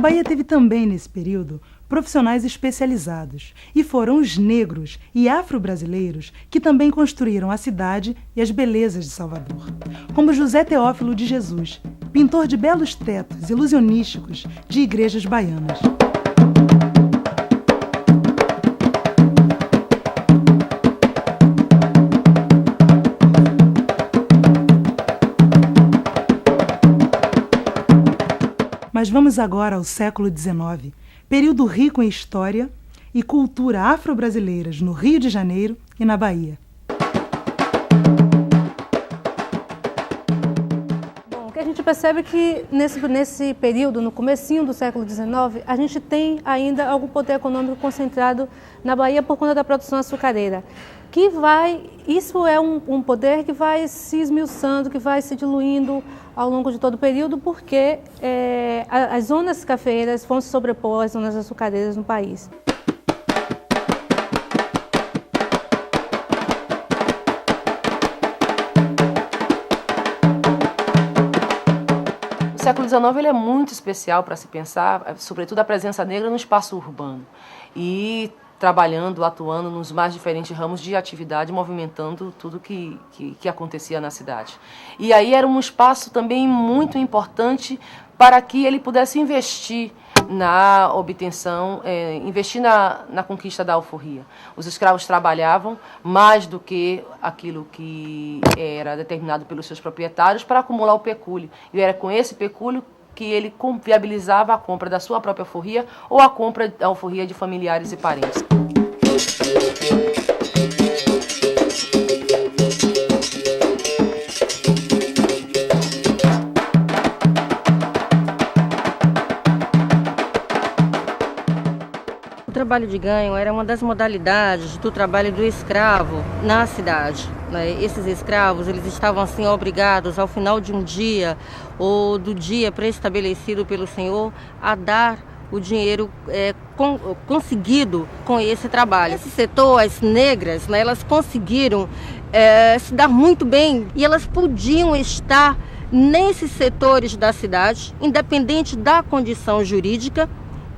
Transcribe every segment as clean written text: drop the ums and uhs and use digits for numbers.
Bahia teve também, nesse período, profissionais especializados, e foram os negros e afro-brasileiros que também construíram a cidade e as belezas de Salvador, como José Teófilo de Jesus, pintor de belos tetos ilusionísticos de igrejas baianas. Mas vamos agora ao século XIX, período rico em história e cultura afro-brasileiras no Rio de Janeiro e na Bahia. Bom, o que a gente percebe é que nesse período, no comecinho do século XIX, a gente tem ainda algum poder econômico concentrado na Bahia por conta da produção açucareira. Isso é um poder que vai se esmiuçando, que vai se diluindo ao longo de todo o período, porque as zonas cafeeiras vão se sobrepor às zonas açucareiras no país. O século XIX ele é muito especial para se pensar, sobretudo a presença negra no espaço urbano. E trabalhando, atuando nos mais diferentes ramos de atividade, movimentando tudo que acontecia na cidade. E aí era um espaço também muito importante para que ele pudesse investir na obtenção, investir na conquista da alforria. Os escravos trabalhavam mais do que aquilo que era determinado pelos seus proprietários para acumular o pecúlio. E era com esse pecúlio que ele viabilizava a compra da sua própria alforria ou a compra da alforria de familiares e parentes. O trabalho de ganho era uma das modalidades do trabalho do escravo na cidade. Esses escravos, eles estavam assim obrigados ao final de um dia ou do dia pré-estabelecido pelo senhor a dar o dinheiro conseguido com esse trabalho. Esse setor, as negras, elas conseguiram se dar muito bem e elas podiam estar nesses setores da cidade, independente da condição jurídica,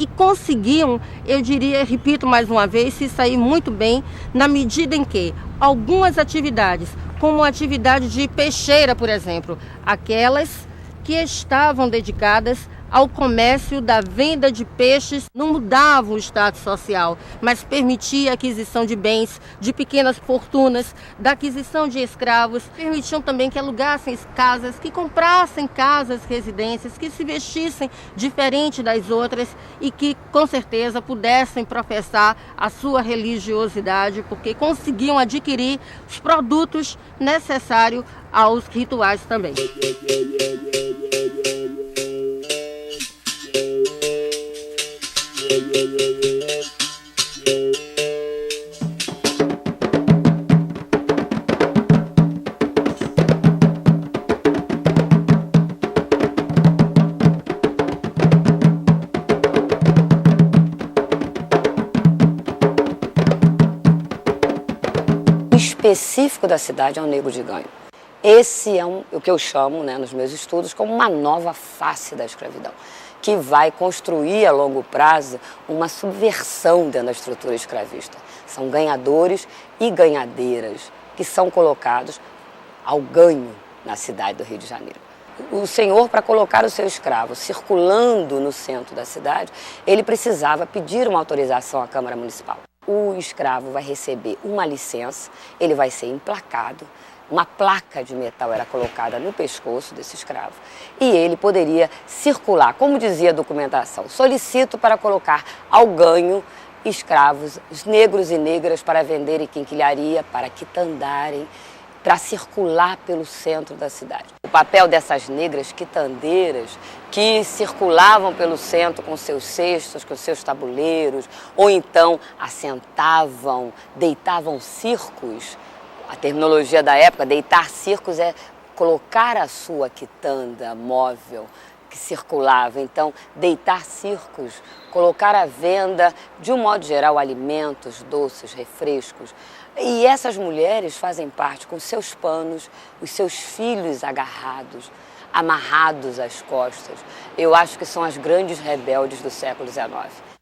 e conseguiam, eu diria, repito mais uma vez, se sair muito bem, na medida em que algumas atividades, como a atividade de peixeira, por exemplo, aquelas que estavam dedicadas ao comércio da venda de peixes, não mudava o status social, mas permitia a aquisição de bens, de pequenas fortunas, da aquisição de escravos, permitiam também que alugassem casas, que comprassem casas, residências, que se vestissem diferente das outras e que, com certeza, pudessem professar a sua religiosidade, porque conseguiam adquirir os produtos necessários aos rituais também. O específico da cidade é o negro de ganho. Esse é o que eu chamo, nos meus estudos, como uma nova face da escravidão, que vai construir a longo prazo uma subversão dentro da estrutura escravista. São ganhadores e ganhadeiras que são colocados ao ganho na cidade do Rio de Janeiro. O senhor, para colocar o seu escravo circulando no centro da cidade, ele precisava pedir uma autorização à Câmara Municipal. O escravo vai receber uma licença, ele vai ser emplacado, uma placa de metal era colocada no pescoço desse escravo e ele poderia circular, como dizia a documentação, solicito para colocar ao ganho escravos negros e negras para vender em quinquilharia, para quitandarem, para circular pelo centro da cidade. O papel dessas negras quitandeiras que circulavam pelo centro com seus cestos, com seus tabuleiros, ou então assentavam, deitavam circos. A terminologia da época, deitar circos, é colocar a sua quitanda móvel que circulava. Então, deitar circos, colocar à venda, de um modo geral, alimentos, doces, refrescos. E essas mulheres fazem parte com seus panos, os seus filhos agarrados amarrados às costas. Eu acho que são as grandes rebeldes do século XIX.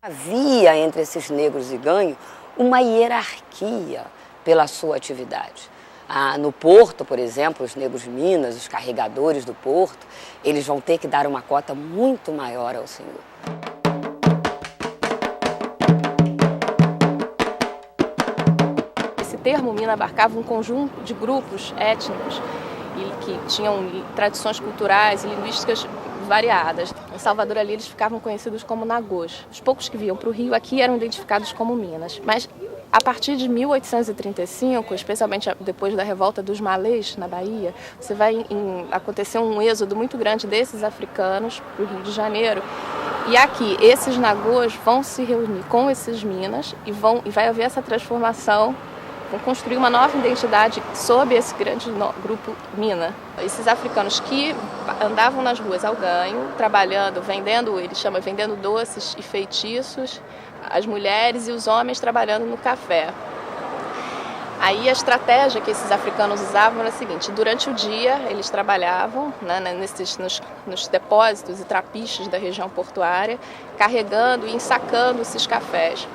Havia entre esses negros de ganho uma hierarquia pela sua atividade. No porto, por exemplo, os negros de Minas, os carregadores do porto, eles vão ter que dar uma cota muito maior ao senhor. Esse termo mina abarcava um conjunto de grupos étnicos que tinham tradições culturais e linguísticas variadas. Em Salvador ali eles ficavam conhecidos como nagôs. Os poucos que vinham para o Rio aqui eram identificados como minas. Mas a partir de 1835, especialmente depois da revolta dos malês na Bahia, você vai acontecer um êxodo muito grande desses africanos para o Rio de Janeiro. E aqui, esses nagôs vão se reunir com esses minas e vai haver essa transformação, vão construir uma nova identidade sob esse grande grupo mina. Esses africanos que andavam nas ruas ao ganho, trabalhando, vendendo doces e feitiços, as mulheres e os homens trabalhando no café. Aí a estratégia que esses africanos usavam era a seguinte: durante o dia eles trabalhavam, né, nos depósitos e trapiches da região portuária, carregando e ensacando esses cafés.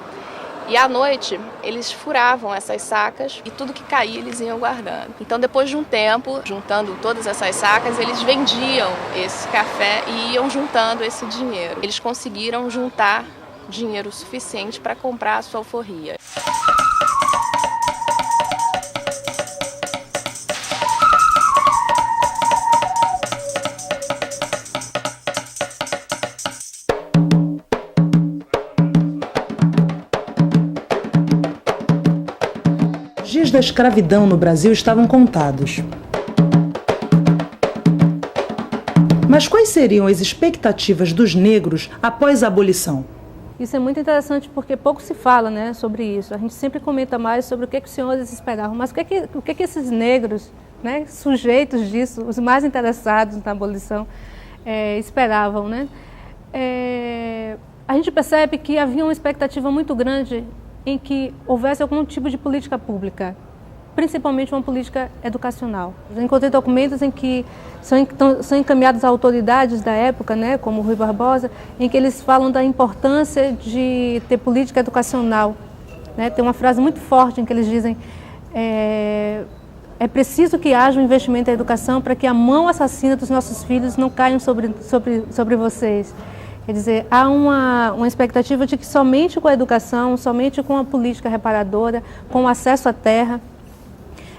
E à noite eles furavam essas sacas e tudo que caía eles iam guardando. Então depois de um tempo, juntando todas essas sacas, eles vendiam esse café e iam juntando esse dinheiro. Eles conseguiram juntar dinheiro suficiente para comprar a sua alforria. Os dias da escravidão no Brasil estavam contados. Mas quais seriam as expectativas dos negros após a abolição? Isso é muito interessante porque pouco se fala, né, sobre isso. A gente sempre comenta mais sobre o que os senhores esperavam, mas o que esses negros, né, sujeitos disso, os mais interessados na abolição, esperavam, né? A gente percebe que havia uma expectativa muito grande em que houvesse algum tipo de política pública, principalmente uma política educacional. Eu encontrei documentos em que são encaminhados a autoridades da época, né, como Rui Barbosa, em que eles falam da importância de ter política educacional. Né? Tem uma frase muito forte em que eles dizem: é preciso que haja um investimento em educação para que a mão assassina dos nossos filhos não caia sobre vocês. Quer dizer, há uma expectativa de que somente com a educação, somente com a política reparadora, com o acesso à terra,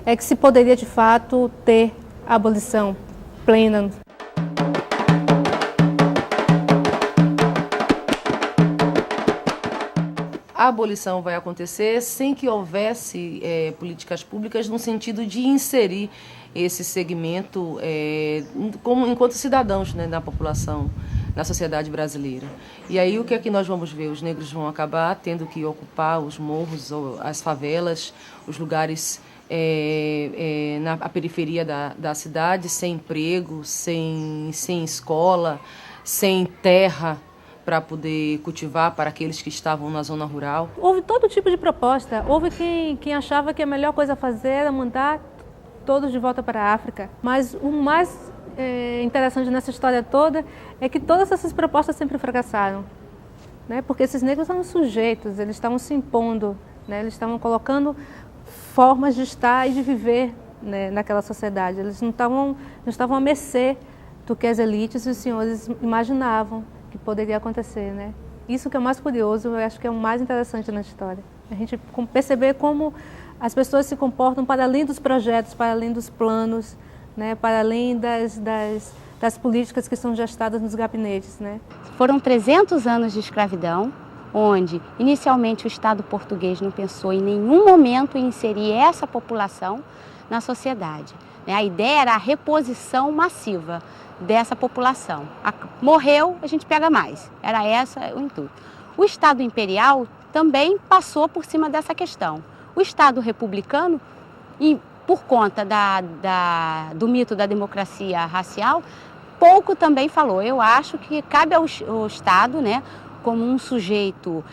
é que se poderia de fato ter a abolição plena. A abolição vai acontecer sem que houvesse políticas públicas no sentido de inserir esse segmento enquanto cidadãos, né, da população, na sociedade brasileira. E aí o que é que nós vamos ver? Os negros vão acabar tendo que ocupar os morros, as favelas, os lugares na periferia da cidade, sem emprego, sem escola, sem terra para poder cultivar para aqueles que estavam na zona rural. Houve todo tipo de proposta. Houve quem achava que a melhor coisa a fazer era mandar todos de volta para a África. Mas o mais interessante nessa história toda é que todas essas propostas sempre fracassaram, né? Porque esses negros eram sujeitos, eles estavam se impondo, né? Eles estavam colocando formas de estar e de viver, né, naquela sociedade. Eles não estavam à mercê do que as elites e os senhores imaginavam que poderia acontecer, né? Isso que é o mais curioso, eu acho que é o mais interessante na história. A gente perceber como as pessoas se comportam para além dos projetos, para além dos planos, né, para além das políticas que são gestadas nos gabinetes, né? Foram 300 anos de escravidão, onde inicialmente o Estado português não pensou em nenhum momento em inserir essa população na sociedade. A ideia era a reposição massiva dessa população. Morreu, a gente pega mais. Era essa o intuito. O Estado imperial também passou por cima dessa questão. O Estado republicano, por conta do mito da democracia racial, pouco também falou. Eu acho que cabe ao Estado, né, como um sujeito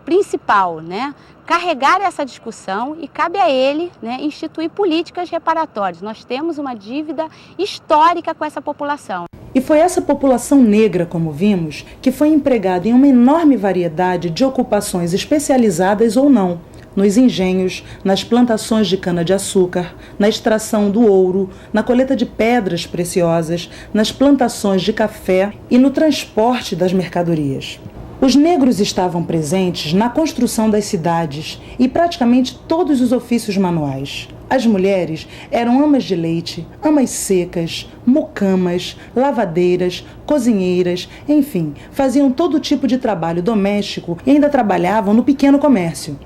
principal, né, carregar essa discussão e cabe a ele, né, instituir políticas reparatórias. Nós temos uma dívida histórica com essa população. E foi essa população negra, como vimos, que foi empregada em uma enorme variedade de ocupações especializadas ou não, nos engenhos, nas plantações de cana-de-açúcar, na extração do ouro, na coleta de pedras preciosas, nas plantações de café e no transporte das mercadorias. Os negros estavam presentes na construção das cidades e praticamente todos os ofícios manuais. As mulheres eram amas de leite, amas secas, mucamas, lavadeiras, cozinheiras, enfim, faziam todo tipo de trabalho doméstico e ainda trabalhavam no pequeno comércio.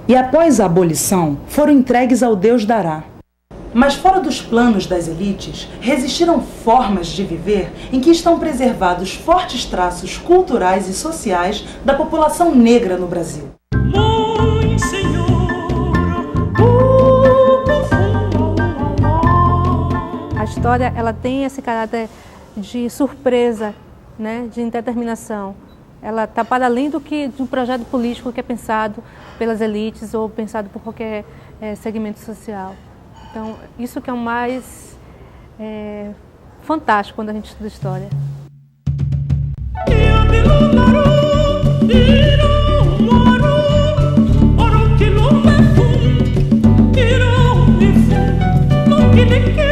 E após a abolição, foram entregues ao Deus dará. Mas fora dos planos das elites, resistiram formas de viver em que estão preservados fortes traços culturais e sociais da população negra no Brasil. A história ela tem esse caráter de surpresa, né, de indeterminação. Ela está para além de um projeto político que é pensado pelas elites ou pensado por qualquer segmento social. Então, isso que é o mais fantástico quando a gente estuda história. Que